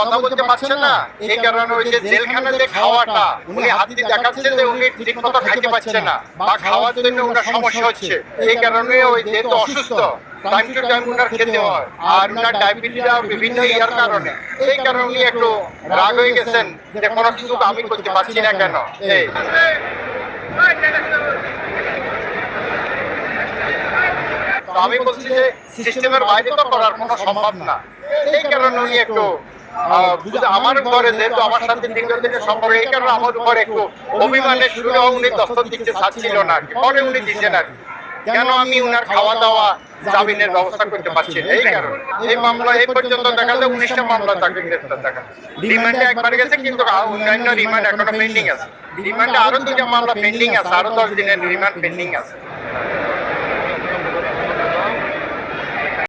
কথা বলতে পারছে না, এই কারণে ওই যে জেলখানাতে খাওয়াটা উনি হাত দিয়ে দেখাচ্ছে যে উনি ঠিক মতো খাইতে পারছে না বা খাওয়ার জন্য ওনার সমস্যা হচ্ছে। এই কারণে ওই যেহেতু অসুস্থ, টাইম টু টাইম ওনার খেতে হয়, আর ওনার ডায়াবেটিসটা বিভিন্ন ইয়ার কারণে, এই কারণে উনি একটু রাগ হয়ে গেছেন যে কোনো কিছু আমি করতে পারছি না কেন। এই আমি বলছি যে সিস্টেমের বাইরে তো করার কোনো সম্ভব না, এই কারণে উনি একটু আমার ঘরে যেহেতু আমার সাথে দীর্ঘদিনের সম্পর্ক, এই কারণে আমার উপরে একটু অভিমানের সুরে উনি দস্তক দিতে চাচ্ছিল না, পরে উনি দিচ্ছেন আর কেন আমি উনার খাওয়া দাওয়া জামিনের ব্যবস্থা করতে পারছি না। এই কারণে এই মামলা এই পর্যন্ত দেখা যায় 19টা মামলা তাকে গ্রেফতার দেখা, রিমান্ডে একবার গেছে, কিন্তু অন্যান্য রিমান্ড এখনো পেন্ডিং আছে। রিমান্ডে আরো 2টা মামলা পেন্ডিং আছে, আরো 10 দিনের রিমান্ড পেন্ডিং আছে।